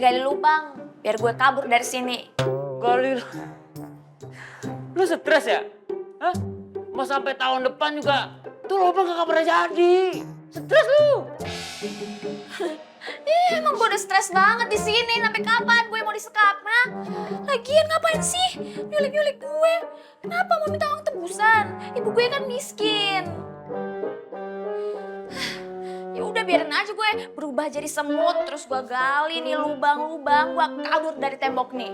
gali lubang biar gue kabur dari sini. Gali, lu stres ya? Hah? Mau sampai tahun depan juga tuh lubang gak pernah jadi. Stres lu. Emang gue udah stres banget di sini. Sampai kapan gue mau disekap? Nah, lagian ngapain sih nyulik-nyulik gue? Kenapa mau minta uang tebusan? Ibu gue kan miskin. Ya udah biarin aja gue berubah jadi semut, terus gue gali nih lubang-lubang, gue kabur dari tembok nih.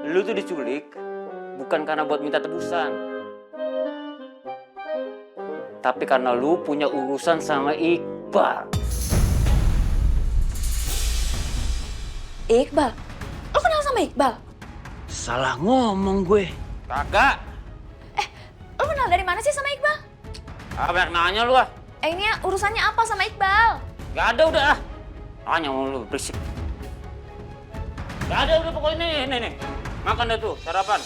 Lu tuh diculik bukan karena buat minta tebusan, tapi karena lu punya urusan sama Iqbal. Iqbal? Lo kenal sama Iqbal? Salah ngomong gue. Kagak. Lo kenal dari mana sih sama Iqbal? Banyak nanya lu ah. Ini urusannya apa sama Iqbal? Gak ada udah ah. Nanya lu berisik. Gak ada udah pokoknya nih. Makan dah tuh, sarapan.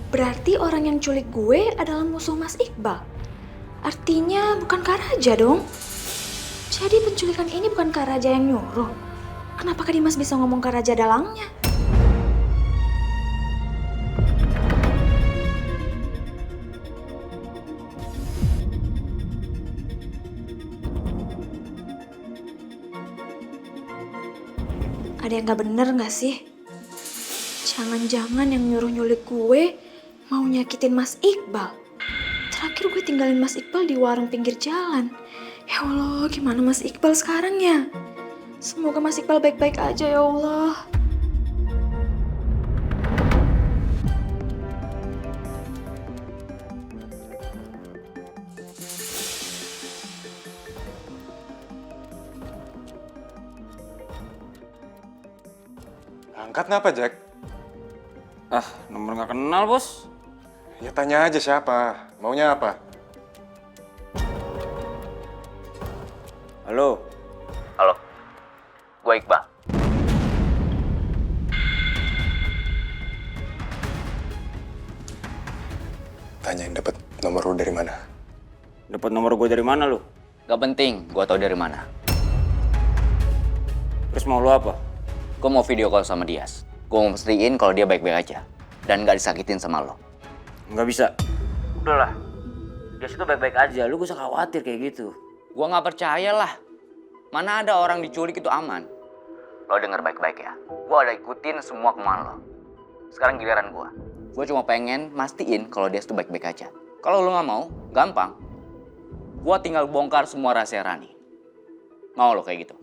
Berarti orang yang culik gue adalah musuh Mas Iqbal. Artinya bukan Kak Raja dong. Jadi penculikan ini bukan Kak Raja yang nyuruh. Kenapa Kak Dimas bisa ngomong Kak Raja dalangnya? Ada yang gak bener gak sih? Jangan-jangan yang nyuruh nyulik gue mau nyakitin Mas Iqbal. Terakhir gue tinggalin Mas Iqbal di warung pinggir jalan. Ya Allah, gimana Mas Iqbal sekarang ya? Semoga Mas Iqbal baik-baik aja ya Allah. Angkat kenapa, Jack? Nomor gak kenal bos. Ya tanya aja siapa, maunya apa? Halo. Halo, gue Iqbal. Tanyain dapat nomor lu dari mana? Dapat nomor gue dari mana lu? Gak penting, gue tau dari mana. Terus mau lu apa? Gue mau video call sama Dias. Gue mau pastiin kalau dia baik-baik aja. Dan gak disakitin sama lo. Nggak bisa. Udahlah. Dia itu baik-baik aja. Lu gak usah khawatir kayak gitu. Gue gak percaya lah. Mana ada orang diculik itu aman. Lo denger baik-baik ya. Gue udah ikutin semua kemauan lo. Sekarang giliran gue. Gue cuma pengen mastiin kalau Dias itu baik-baik aja. Kalau lo gak mau, gampang. Gue tinggal bongkar semua rahasia Rani. Mau lo kayak gitu?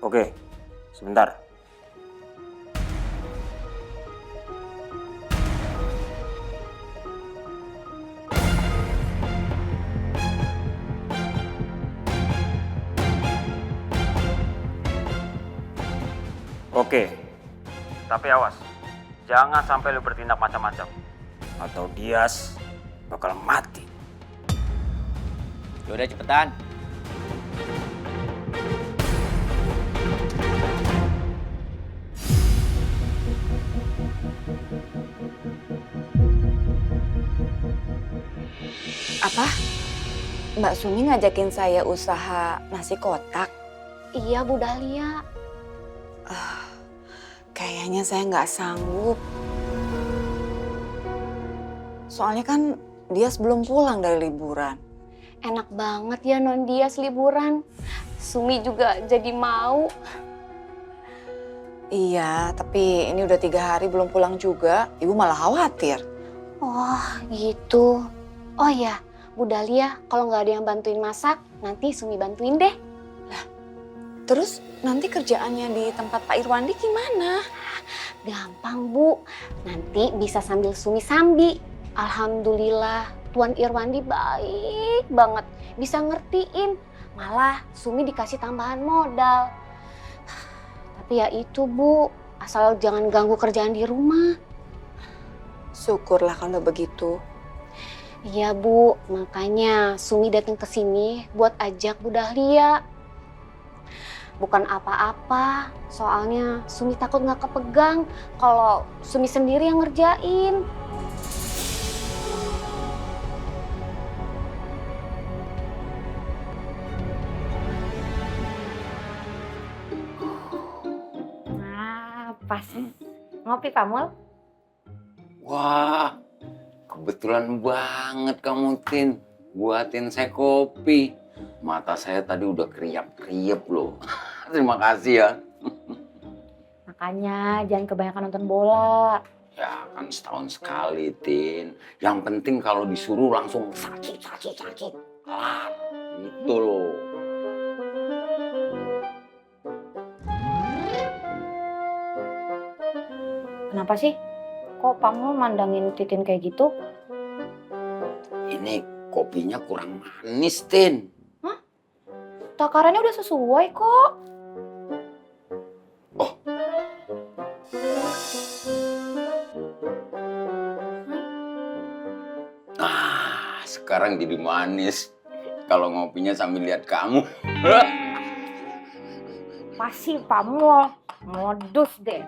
Oke. Sebentar. Oke, tapi awas, jangan sampai lu bertindak macam-macam, atau Dias bakal mati. Yaudah cepetan. Apa? Mbak Sumi ngajakin saya usaha nasi kotak? Iya, Bu Dahlia. Kayaknya saya nggak sanggup. Soalnya kan dia belum pulang dari liburan. Enak banget ya Non Dias liburan. Sumi juga jadi mau. Iya, tapi ini udah 3 hari belum pulang juga. Ibu malah khawatir. Oh, gitu. Oh ya, Bu Dahlia, kalau nggak ada yang bantuin masak, nanti Sumi bantuin deh. Terus nanti kerjaannya di tempat Pak Irwandi gimana? Gampang, Bu. Nanti bisa sambil Sumi sambi. Alhamdulillah, Tuan Irwandi baik banget. Bisa ngertiin. Malah Sumi dikasih tambahan modal. Tapi ya itu, Bu. Asal jangan ganggu kerjaan di rumah. Syukurlah kalau begitu. Iya Bu, makanya Sumi datang ke sini buat ajak Bu Dahlia. Bukan apa-apa, soalnya Sumi takut nggak kepegang kalau Sumi sendiri yang ngerjain. Nah, pas. Ngopi Pak Mul? Wah, kebetulan banget kamu, Tin. Buatin saya kopi. Mata saya tadi udah kriap-kriap loh. Terima kasih ya. Makanya jangan kebanyakan nonton bola. Ya kan setahun sekali, Tin. Yang penting kalau disuruh langsung sakit. Kelar. Gitu loh. Kenapa sih? Kok Pak Mul mandangin Titin kayak gitu? Ini kopinya kurang manis, Tin. Takarannya udah sesuai kok. Oh. Sekarang jadi manis. Kalau ngopinya sambil lihat kamu. Pasti Pak Mul. Modus deh.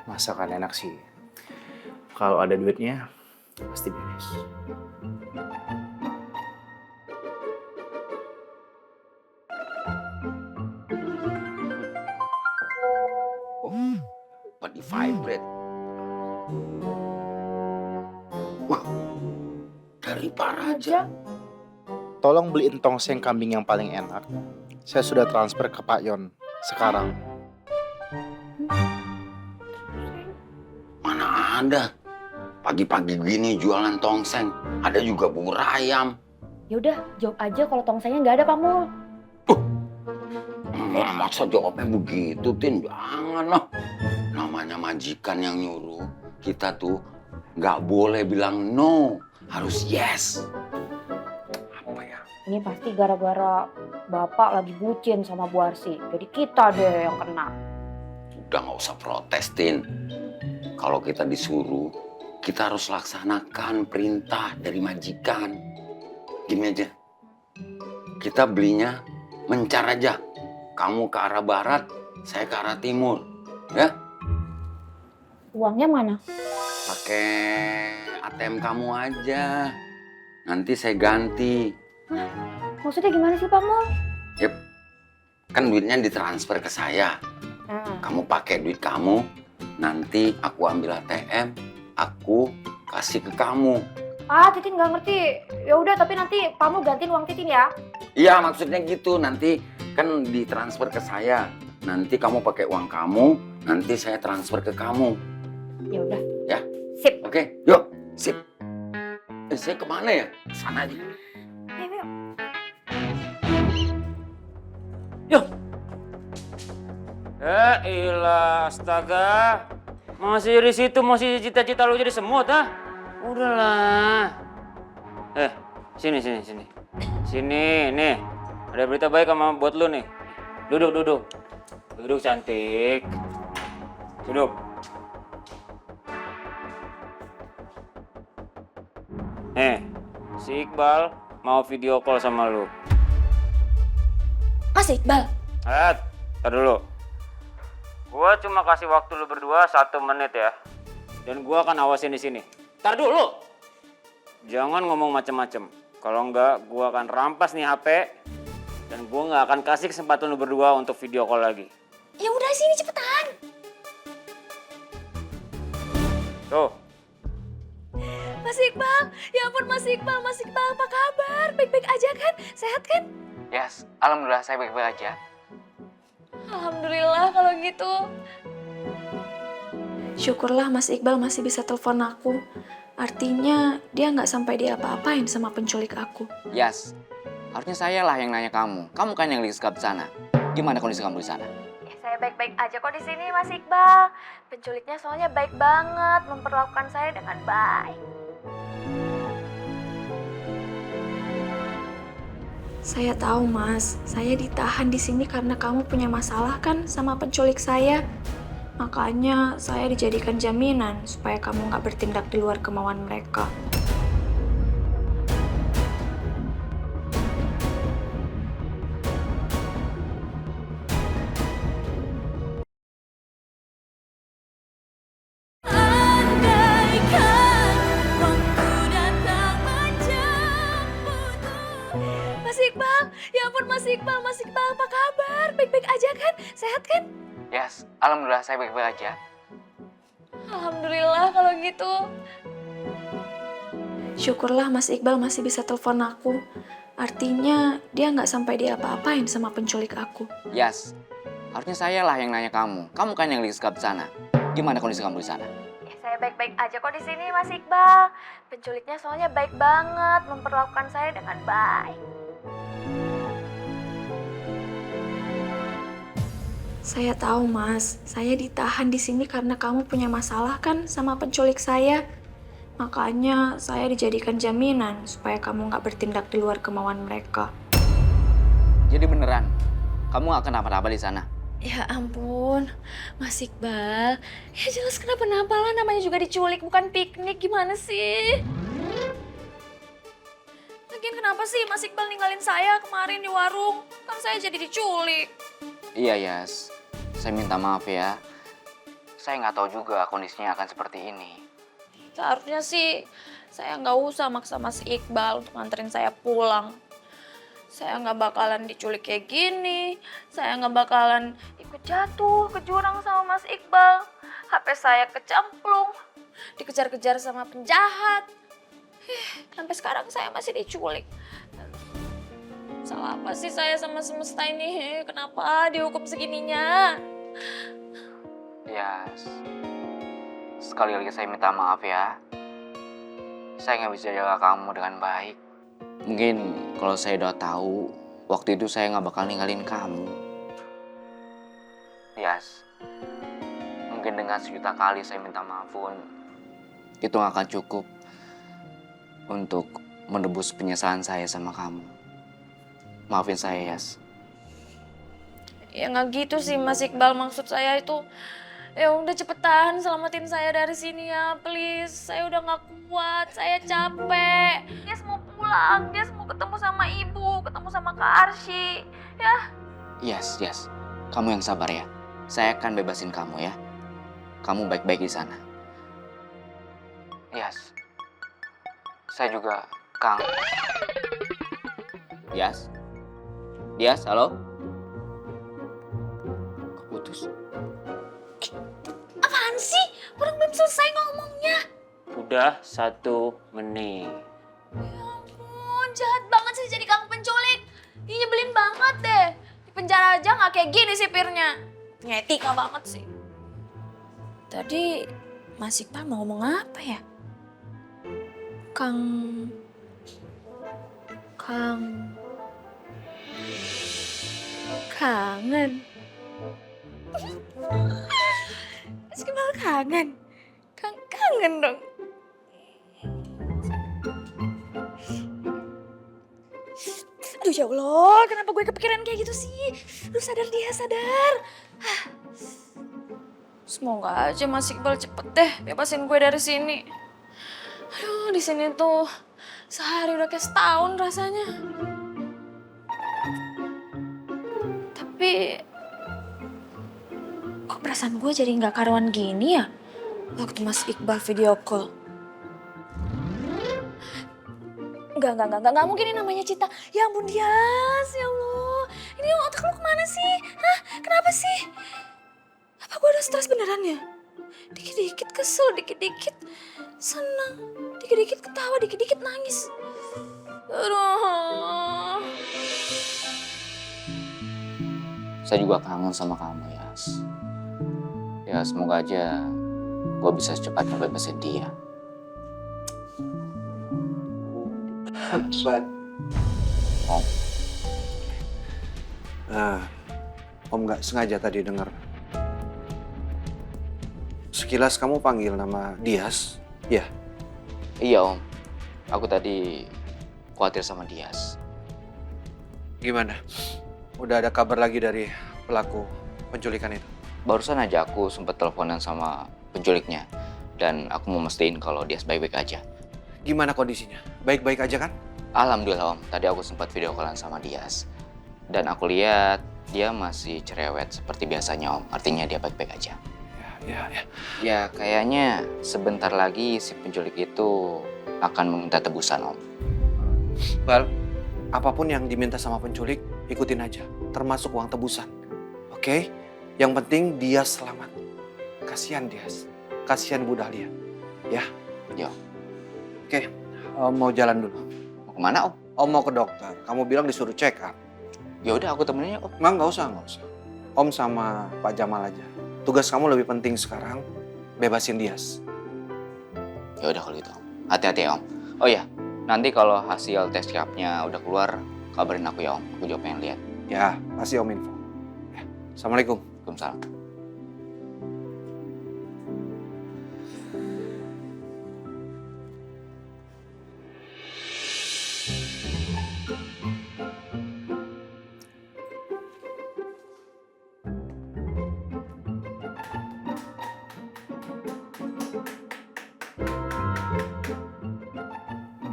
Masakan enak sih. Kalau ada duitnya, pasti beres. Apa di vibrate? Wah, dari Pak Raja. Tolong beliin tongseng kambing yang paling enak. Saya sudah transfer ke Pak Yon sekarang. Mana ada? Pagi-pagi gini jualan tongseng. Ada juga bubur ayam. Yaudah, jawab aja kalau tongsengnya nggak ada Pak Mul. Masa jawabnya begitu, Tin? Jangan lah. Namanya majikan yang nyuruh. Kita tuh nggak boleh bilang no. Harus yes. Apa ya? Ini pasti gara-gara Bapak lagi bucin sama Bu Arsi. Jadi kita deh yang kena. Udah nggak usah protes, Tin. Kalau kita disuruh, kita harus laksanakan perintah dari majikan. Gini aja, kita belinya mencar aja. Kamu ke arah barat, saya ke arah timur, ya? Uangnya mana? Pakai ATM kamu aja. Nanti saya ganti. Maksudnya gimana sih Pak Mul? Yep, kan duitnya ditransfer ke saya. Kamu pakai duit kamu, nanti aku ambil ATM, aku kasih ke kamu. Ah, Titin nggak ngerti. Ya udah, tapi nanti Pak Mul gantiin uang Titin ya. Iya, maksudnya gitu. Nanti kan ditransfer ke saya. Nanti kamu pakai uang kamu, nanti saya transfer ke kamu. Ya udah. Ya. Sip. Oke, yuk. Sip. Saya kemana ya? Sana aja. Ayo, yuk. Yuk. Ilah, astaga. Masih di situ, masih cita-cita lu jadi semut, ah? Udahlah. Sini. Sini, nih. Ada berita baik sama buat lu nih. Duduk. Duduk cantik. Duduk. Si Iqbal mau video call sama lu. Mas Iqbal, Tar dulu. Gua cuma kasih waktu lu berdua 1 menit ya. Dan gua akan awasin di sini. Tar dulu. Jangan ngomong macem-macem. Kalau enggak, gua akan rampas nih HP. Dan gua nggak akan kasih kesempatan lu berdua untuk video call lagi. ya udah sini cepetan. Tuh. Mas Iqbal, ya ampun Mas Iqbal apa kabar? Baik-baik aja kan? Sehat kan? Yes, alhamdulillah saya baik-baik aja. Alhamdulillah kalau gitu. Syukurlah Mas Iqbal masih bisa telepon aku. Artinya dia nggak sampai diapa-apain sama penculik aku. Yes, harusnya saya lah yang nanya kamu. Kamu kan yang lagi sekap di sana. Gimana kondisi kamu di sana? Ya, saya baik-baik aja kok di sini Mas Iqbal. Penculiknya soalnya baik banget, memperlakukan saya dengan baik. Saya tahu, Mas. Saya ditahan di sini karena kamu punya masalah kan sama penculik saya. Makanya saya dijadikan jaminan supaya kamu nggak bertindak di luar kemauan mereka. Mas Iqbal, ya ampun Mas Iqbal apa kabar? Baik-baik aja kan? Sehat kan? Yes, alhamdulillah saya baik-baik aja. Alhamdulillah kalau gitu. Syukurlah Mas Iqbal masih bisa telepon aku. Artinya dia nggak sampai diapa-apain sama penculik aku. Yes, harusnya saya lah yang nanya kamu. Kamu kan yang lagi sekap di sana. Gimana kondisi kamu di sana? Ya, saya baik-baik aja kok di sini Mas Iqbal. Penculiknya soalnya baik banget, memperlakukan saya dengan baik. Saya tahu, Mas. Saya ditahan di sini karena kamu punya masalah kan sama penculik saya. Makanya saya dijadikan jaminan supaya kamu nggak bertindak di luar kemauan mereka. Jadi beneran, kamu gak kenapa-napa di sana? Ya ampun, Mas Iqbal. Ya jelas kenapa-napa lah, namanya juga diculik bukan piknik, gimana sih? Lagian kenapa sih Mas Iqbal ninggalin saya kemarin di warung? Kan saya jadi diculik. Iya, Yas. Saya minta maaf ya. Saya nggak tahu juga kondisinya akan seperti ini. Seharusnya sih saya nggak usah maksa Mas Iqbal untuk nganterin saya pulang. Saya nggak bakalan diculik kayak gini. Saya nggak bakalan ikut jatuh ke jurang sama Mas Iqbal. HP saya kecemplung. Dikejar-kejar sama penjahat. Sampai sekarang saya masih diculik. Salah apa sih saya sama semesta ini? Kenapa dihukum segininya? Yas, sekali lagi saya minta maaf ya. Saya nggak bisa jaga kamu dengan baik. Mungkin kalau saya udah tahu, waktu itu saya nggak bakal ninggalin kamu. Yas, mungkin dengan 1.000.000 kali saya minta maaf pun, itu nggak akan cukup untuk menebus penyesalan saya sama kamu. Maafin saya, Yas. Ya nggak gitu sih Mas Iqbal, maksud saya itu ya udah cepetan selamatin saya dari sini ya, please. Saya udah nggak kuat, saya capek. Dia mau pulang, dia mau ketemu sama ibu, ketemu sama Kak Arsy, ya. Yes. Kamu yang sabar ya. Saya akan bebasin kamu ya. Kamu baik-baik di sana. Yes. Saya juga kangen. Yes. Yes, halo? Keputus. Apaan sih? Orang belum selesai ngomongnya. Udah 1 menit. Ya ampun, jahat banget sih jadi kamu penculik. Ini nyebelin banget deh. Di penjara aja nggak kayak gini sipirnya. Punya etika banget sih. Tadi Mas Iqbal mau ngomong apa ya? Kangen. Mas Iqbal kangen? Kangen dong. Aduh ya Allah, kenapa gue kepikiran kayak gitu sih? Lu sadar dia, sadar. Semoga aja Mas Iqbal cepet deh bebasin gue dari sini. Aduh, di sini tuh sehari udah kayak setahun rasanya. Tapi kok perasaan gue jadi nggak karuan gini ya waktu Mas Iqbal video call. Enggak mungkin ini namanya cinta. Ya ampun Dias, ya Allah. Ini otak lu kemana sih? Hah? Kenapa sih? Apa gue udah stres beneran ya? Dikit-dikit kesel, dikit-dikit senang, dikit-dikit ketawa, dikit-dikit nangis. Aduh. Saya juga kangen sama kamu, Yas. Ya semoga aja gue bisa secepatnya bebasin dia. Om. Om nggak sengaja tadi dengar. Sekilas kamu panggil nama Dias, ya? Iya Om, aku tadi khawatir sama Dias. Gimana? Udah ada kabar lagi dari pelaku penculikan itu? Barusan aja aku sempet teleponan sama penculiknya. Dan aku mau mastiin kalau dia baik-baik aja. Gimana kondisinya? Baik-baik aja kan? Alhamdulillah Om, tadi aku sempat video callan sama Dias. Dan aku lihat dia masih cerewet seperti biasanya Om. Artinya dia baik-baik aja. Ya. Ya kayaknya sebentar lagi si penculik itu akan meminta tebusan Om. Bal, apapun yang diminta sama penculik, ikutin aja. Termasuk uang tebusan. Oke? Yang penting dia selamat. Kasihan Dias. Kasihan Bu Dahlia. Ya? Yo. Oke, Om mau jalan dulu. Mau kemana Om? Om mau ke dokter. Kamu bilang disuruh check up. Ya udah aku temenin Om. Nggak usah. Om sama Pak Jamal aja. Tugas kamu lebih penting sekarang, bebasin Dias. Ya udah kalau gitu Om. Hati-hati ya Om. Oh ya, nanti kalau hasil tes swab-nya udah keluar, kabarin aku ya Om. Aku juga pengen lihat. Ya, pasti Om info. Ya. Assalamualaikum. Waalaikumsalam.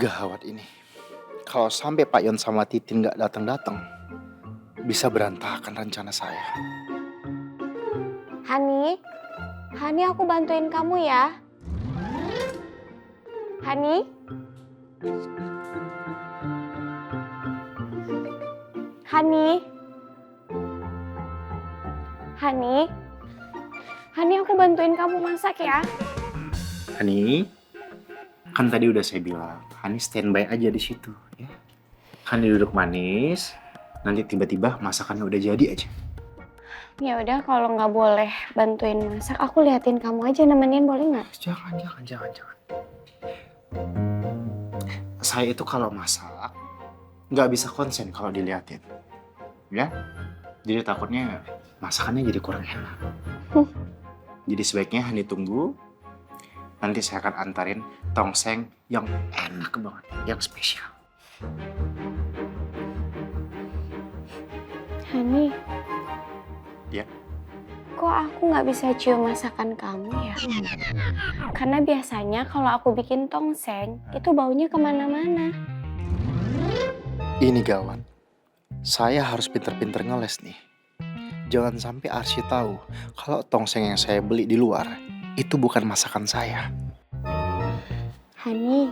Gawat ini. Kalau sampai Pak Yon sama Titin nggak datang-datang, bisa berantakan rencana saya. Hani aku bantuin kamu ya. Hani? Hani aku bantuin kamu masak ya. Hani, kan tadi udah saya bilang, Hani standby aja di situ, ya. Hani duduk manis, nanti tiba-tiba masakannya udah jadi aja. Ya udah kalau nggak boleh bantuin masak, aku liatin kamu aja nemenin, boleh nggak? Jangan. Saya itu kalau masak nggak bisa konsen kalau diliatin, ya. Jadi takutnya masakannya jadi kurang enak. Jadi sebaiknya Hani tunggu. Nanti saya akan antarin tongseng yang enak banget, yang spesial. Hani. Ya. Kok aku nggak bisa cium masakan kamu ya? Karena biasanya kalau aku bikin tongseng, itu baunya kemana-mana. Ini gawat. Saya harus pinter-pinter ngeles nih. Jangan sampai Arsy tahu kalau tongseng yang saya beli di luar itu bukan masakan saya. Hani.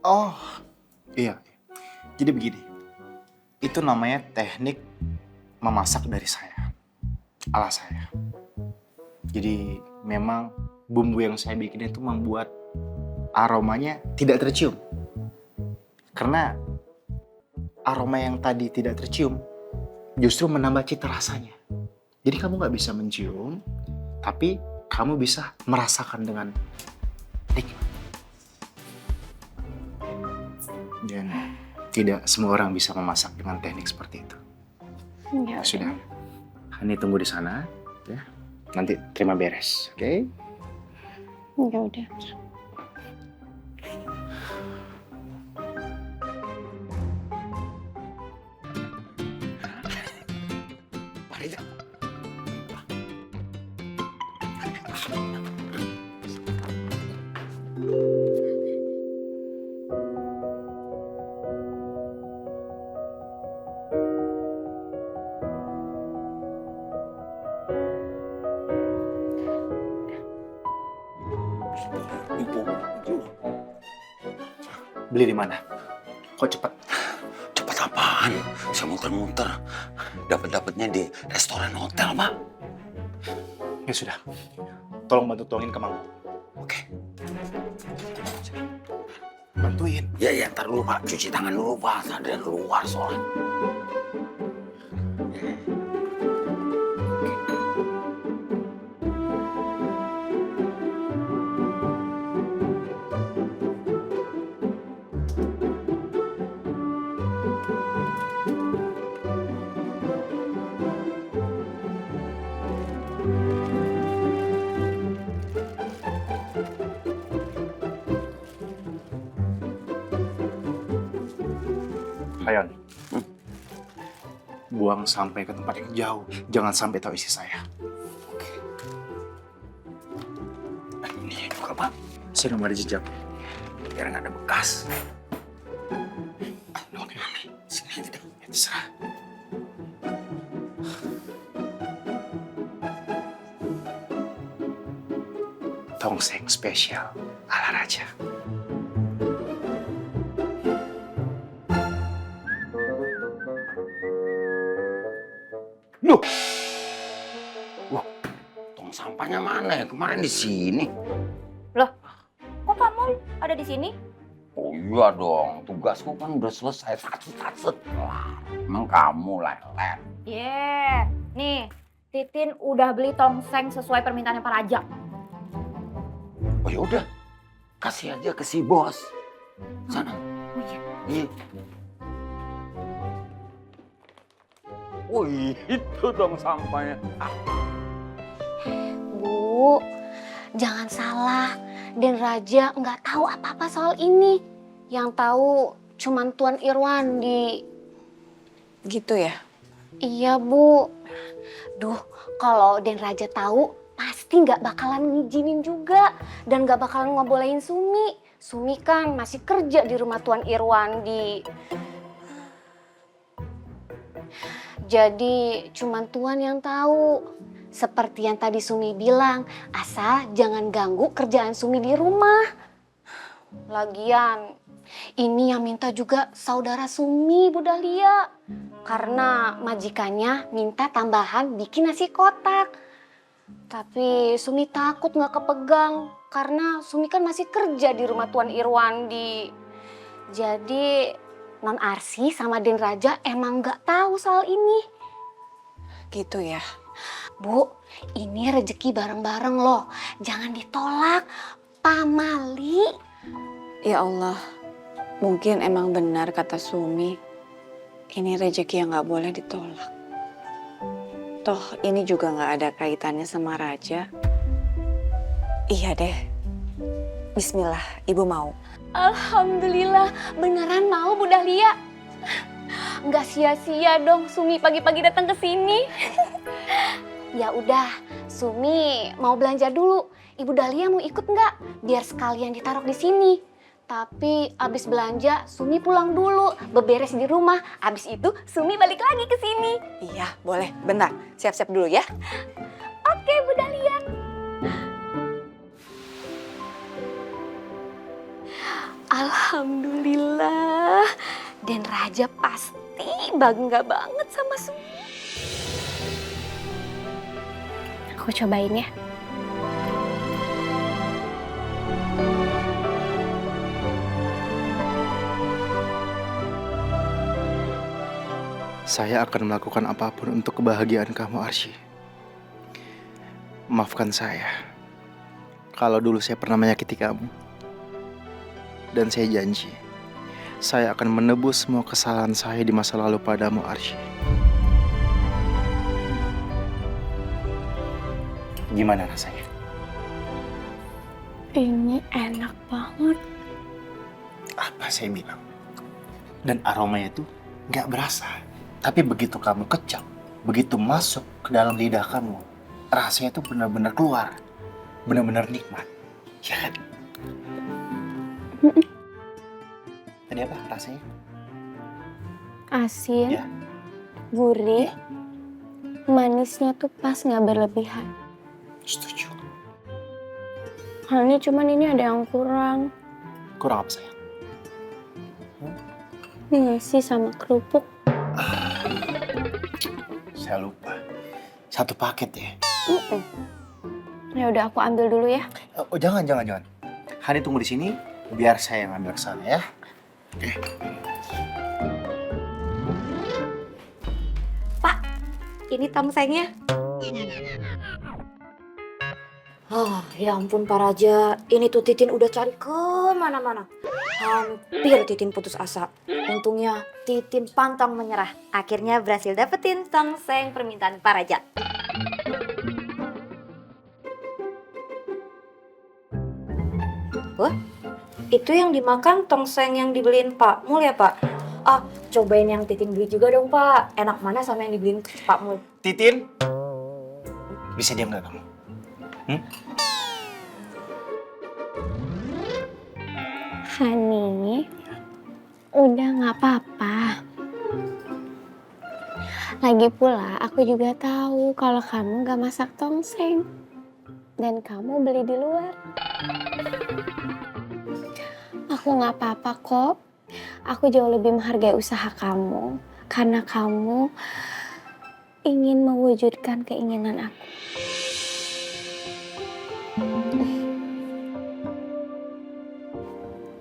Oh, iya. Jadi begini. Itu namanya teknik memasak dari saya. Ala saya. Jadi memang bumbu yang saya bikin itu membuat aromanya tidak tercium. Karena aroma yang tadi tidak tercium justru menambah cita rasanya. Jadi kamu nggak bisa mencium, tapi kamu bisa merasakan dengan nikmat. Dan tidak semua orang bisa memasak dengan teknik seperti itu. Ya Sudah. Hani tunggu di sana, ya. Nanti terima beres, oke? Ya udah. Beli di mana? Kok cepet? Cepet apaan? Saya muter-muter. Dapat-dapatnya di restoran hotel, Pak. Ya sudah. Tolong bantu tuangin ke mangkuk. Oke. Bantuin. Ya, ntar dulu, Pak. Cuci tangan dulu, Pak. Ada keluar soalnya. Hayon, buang sampai ke tempat yang jauh. Jangan sampai tahu isi saya. Oke. Ini juga, Pak. Saya nomor jejak. Biar nggak ada bekas. Oke, sini aja deh. Ya, terserah. Tongseng spesial ala raja. Loh. Wah, tong sampahnya mana ya? Kemarin di sini. Loh, kok kamu ada di sini? Oh iya dong, tugasku kan udah selesai. Satu-satu kelar. Emang kamu lelet. Nih, Titin udah beli tongseng sesuai permintaannya Pak Raja. Oh ya udah, kasih aja ke si bos. Sana. Oh iya. Iya. Oh itu dong sampahnya. Bu, jangan salah. Den Raja nggak tahu apa-apa soal ini. Yang tahu cuman Tuan Irwandi. Gitu ya? Iya, Bu. Duh, kalau Den Raja tahu, pasti nggak bakalan ngizinin juga. Dan nggak bakalan ngebolehin Sumi. Sumi kan masih kerja di rumah Tuan Irwandi. Jadi cuman Tuan yang tahu. Seperti yang tadi Sumi bilang, asal jangan ganggu kerjaan Sumi di rumah. Lagian, ini yang minta juga saudara Sumi, Bu Dahlia. Karena majikannya minta tambahan bikin nasi kotak. Tapi Sumi takut nggak kepegang, karena Sumi kan masih kerja di rumah Tuan Irwandi. Jadi Non Arsi sama Den Raja emang nggak tahu soal ini. Gitu ya? Bu, ini rezeki bareng-bareng loh. Jangan ditolak. Pamali. Ya Allah, mungkin emang benar kata Sumi. Ini rezeki yang gak boleh ditolak. Toh ini juga gak ada kaitannya sama Raja. Iya deh. Bismillah, Ibu mau. Alhamdulillah, beneran mau Bu Dahlia. Nggak sia-sia dong Sumi pagi-pagi datang ke sini. Ya udah, Sumi mau belanja dulu. Ibu Dahlia mau ikut nggak? Biar sekalian ditaruh di sini. Tapi abis belanja, Sumi pulang dulu, beberes di rumah. Abis itu Sumi balik lagi ke sini. Iya, boleh. Bentar, siap-siap dulu ya. Oke, Bu Dahlia. Alhamdulillah, Den Raja pasti bangga banget sama Sumi. Aku cobain ya. Saya akan melakukan apapun untuk kebahagiaan kamu, Arsy. Maafkan saya. Kalau dulu saya pernah menyakiti kamu. Dan saya janji, saya akan menebus semua kesalahan saya di masa lalu padamu, Arsy. Gimana rasanya? Ini enak banget. Apa saya bilang? Dan aromanya itu nggak berasa. Tapi begitu kamu kecap, begitu masuk ke dalam lidah kamu, rasanya itu benar-benar keluar. Benar-benar nikmat. Ya kan? Tadi apa rasanya? Asin, Ya. gurih, manisnya tuh pas nggak berlebihan. Setuju. Halnya cuman ini ada yang kurang. Kurang apa sayang? Nasi sama kerupuk. Saya lupa. Satu paket ya? Ya udah aku ambil dulu ya. Oh jangan. Hani tunggu di sini, biar saya yang ambil ke sana ya. Oke. Pak, ini tongsengnya. Oh, ya ampun Pak Raja, ini tuh Titin udah cari kemana-mana. Hampir Titin putus asa. Untungnya Titin pantang menyerah. Akhirnya berhasil dapetin tongseng permintaan Pak Raja. Wah, itu yang dimakan tongseng yang dibeliin Pak Mul ya Pak? Cobain yang Titin beli juga dong, Pak. Enak mana sama yang dibeliin Pak Mul? Titin, bisa diam nggak kamu? Hani, udah nggak apa-apa. Lagi pula aku juga tahu kalau kamu nggak masak tongseng dan kamu beli di luar. Aku nggak apa-apa kok. Aku jauh lebih menghargai usaha kamu karena kamu ingin mewujudkan keinginan aku.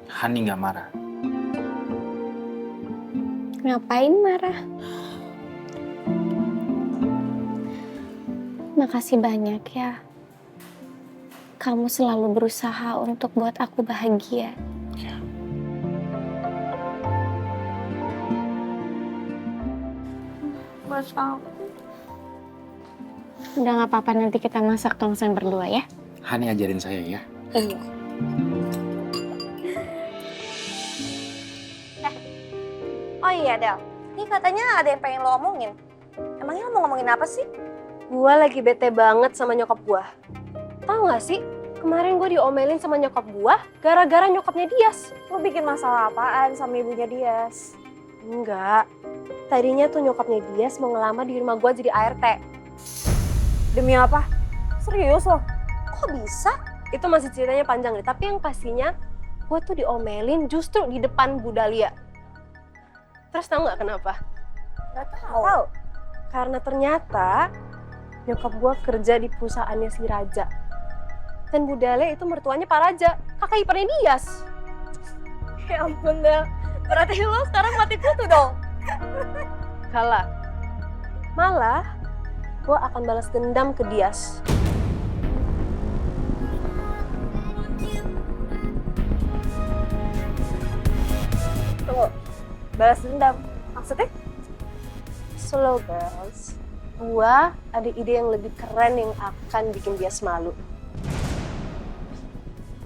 Hani nggak marah. Ngapain marah? Makasih banyak ya. Kamu selalu berusaha untuk buat aku bahagia. Mas aku. Udah nggak apa-apa, nanti kita masak tongseng berdua ya. Hani ajarin saya ya. Iya. Oh iya, Del. Ini katanya ada yang pengen lo omongin. Emangnya lo mau ngomongin apa sih? Gua lagi bete banget sama nyokap gua. Tahu nggak sih? Kemarin gue diomelin sama nyokap gua gara-gara nyokapnya Dias. Lo bikin masalah apaan sama ibunya Dias? Enggak. Tadinya tuh nyokapnya Dias mau ngelamar di rumah gua jadi ART. Demi apa? Serius lo? Kok bisa? Itu masih ceritanya panjang nih, tapi yang pastinya gua tuh diomelin justru di depan Bu Dahlia. Terus tahu nggak kenapa? Gak tahu. Karena ternyata nyokap gua kerja di perusahaannya si Raja. Dan Bu Dahlia itu mertuanya Pak Raja, kakak iparnya Dias. Ya ampun, Del. Berarti lo sekarang mati kutu dong. Kalah. Malah, gue akan balas dendam ke Dias. Tunggu. Balas dendam. Maksudnya? Slow girls. Gua ada ide yang lebih keren yang akan bikin Dias malu.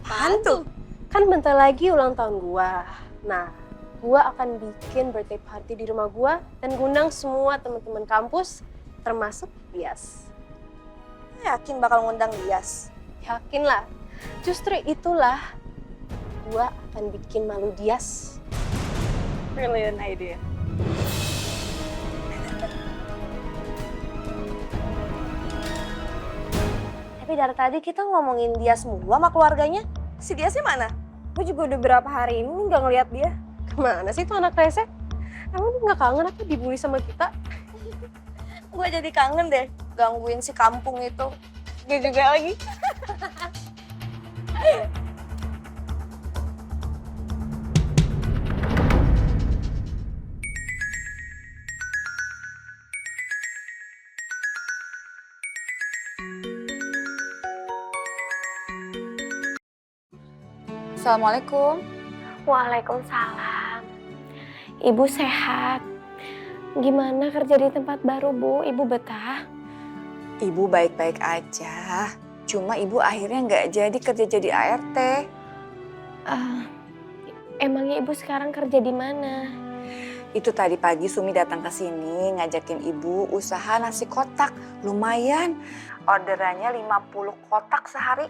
Hantu. Kan bentar lagi ulang tahun gua. Nah, gua akan bikin birthday party di rumah gua dan ngundang semua teman-teman kampus, termasuk Dias. Yakin bakal ngundang Dias? Yakin lah. Justru itulah gua akan bikin malu Dias. Brilliant idea. Tapi dari tadi kita ngomongin Dias mulu sama keluarganya. Si Diasnya mana? Gue juga udah berapa hari ini nggak ngeliat dia. Kemana sih tuh anak rese? Emang dia nggak kangen apa dibully sama kita? Gue jadi kangen deh gangguin si kampung itu. Gue juga lagi. Assalamualaikum. Waalaikumsalam. Ibu sehat. Gimana kerja di tempat baru, Bu? Ibu betah? Ibu baik-baik aja. Cuma ibu akhirnya nggak jadi kerja jadi ART. Emangnya ibu sekarang kerja di mana? Itu tadi pagi Sumi datang ke sini ngajakin ibu usaha nasi kotak. Lumayan. Orderannya 50 kotak sehari.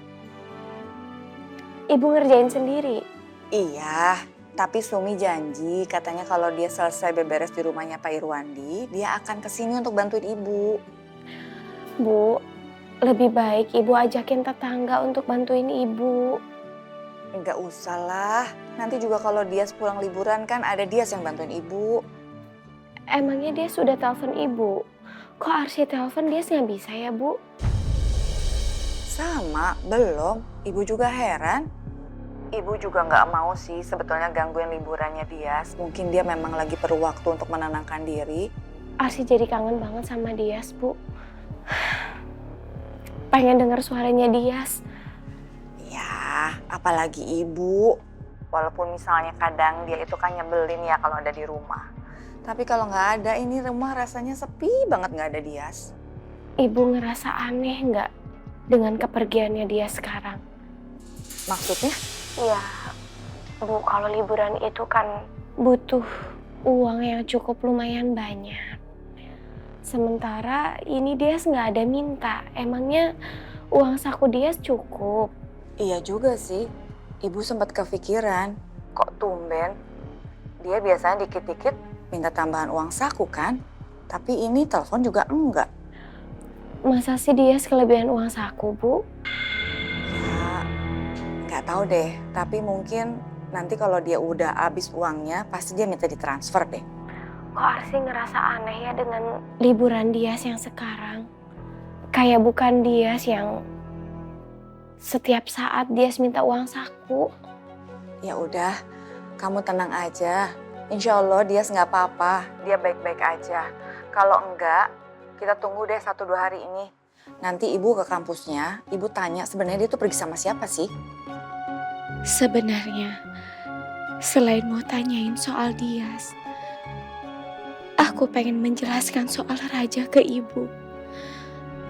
Ibu ngerjain sendiri? Iya, tapi Sumi janji katanya kalau dia selesai beberes di rumahnya Pak Irwandi, dia akan kesini untuk bantuin ibu. Bu, lebih baik ibu ajakin tetangga untuk bantuin ibu. Enggak usah lah, nanti juga kalau dia pulang liburan kan ada dia yang bantuin ibu. Emangnya dia sudah telepon ibu? Kok Arsy telepon dia nggak bisa ya, Bu? Sama, belum. Ibu juga heran. Ibu juga nggak mau sih sebetulnya gangguin liburannya Dias. Mungkin dia memang lagi perlu waktu untuk menenangkan diri. Arsy jadi kangen banget sama Dias, Bu. Pengen denger suaranya Dias. Ya, apalagi ibu. Walaupun misalnya kadang dia itu kan nyebelin ya kalau ada di rumah. Tapi kalau nggak ada, ini rumah rasanya sepi banget nggak ada Dias. Ibu ngerasa aneh nggak dengan kepergiannya dia sekarang? Maksudnya? Iya, Bu, kalau liburan itu kan butuh uang yang cukup lumayan banyak. Sementara ini Dias nggak ada minta. Emangnya uang saku Dias cukup? Iya juga sih. Ibu sempat kepikiran, kok tumben? Dia biasanya dikit-dikit minta tambahan uang saku kan? Tapi ini telepon juga enggak. Masa sih Dias kelebihan uang saku, Bu? Ya, nggak tahu deh. Tapi mungkin nanti kalau dia udah habis uangnya, pasti dia minta ditransfer deh. Kok Arsi ngerasa aneh ya dengan liburan Dias yang sekarang? Kayak bukan Dias yang setiap saat Dias minta uang saku. Ya udah, kamu tenang aja. Insya Allah Dias nggak apa-apa. Dia baik-baik aja. Kalau enggak, kita tunggu deh 1-2 hari ini. Nanti ibu ke kampusnya, ibu tanya sebenarnya dia tuh pergi sama siapa sih? Sebenarnya, selain mau tanyain soal Dias, aku pengen menjelaskan soal Raja ke ibu.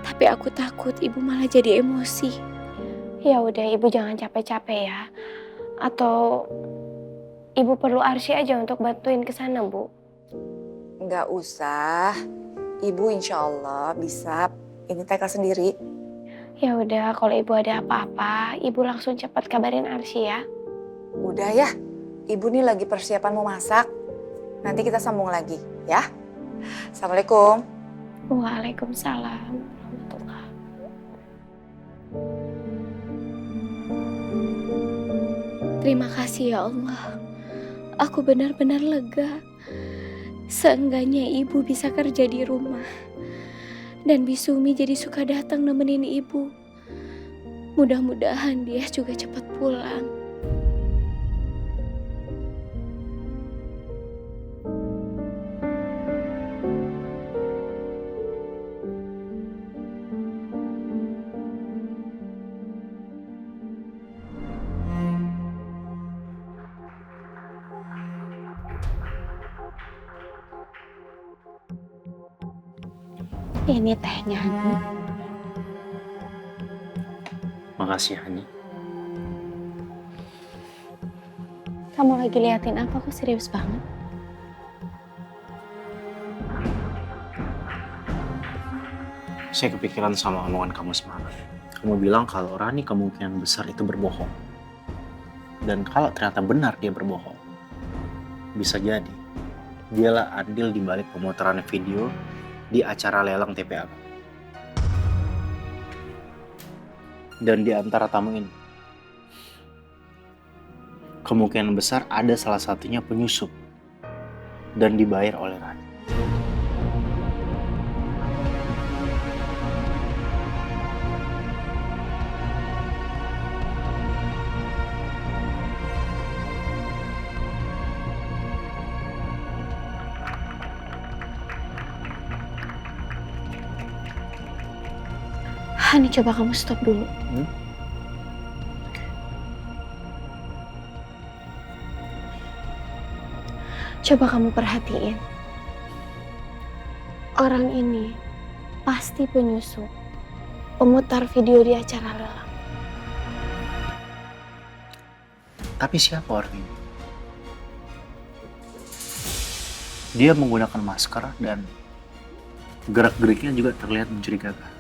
Tapi aku takut ibu malah jadi emosi. Ya udah, ibu jangan capek-capek ya. Atau ibu perlu Arsy aja untuk bantuin ke sana, Bu? Nggak usah. Ibu insya Allah bisa ini tackle sendiri. Ya udah, kalau ibu ada apa-apa, ibu langsung cepat kabarin Arsy ya. Udah ya, ibu nih lagi persiapan mau masak. Nanti kita sambung lagi, ya. Assalamualaikum. Waalaikumsalam warahmatullahi. Terima kasih ya Allah. Aku benar-benar lega. Seenggaknya ibu bisa kerja di rumah. Dan Bisumi jadi suka datang nemenin ibu. Mudah-mudahan dia juga cepat pulang. Ini tehnya. Makasih Hani. Kamu lagi liatin apa? Aku serius banget. Saya kepikiran sama omongan kamu semalam. Kamu bilang kalau Rani kemungkinan besar itu berbohong. Dan kalau ternyata benar dia berbohong, bisa jadi dialah andil di balik pemutaran video di acara lelang TPA. Dan di antara tamu ini, kemungkinan besar ada salah satunya penyusup dan dibayar oleh Rani. Hani, coba kamu stop dulu. Coba kamu perhatiin. Orang ini pasti penyusup, pemutar video di acara lelang. Tapi siapa orang ini? Dia menggunakan masker dan gerak-geriknya juga terlihat mencurigakan.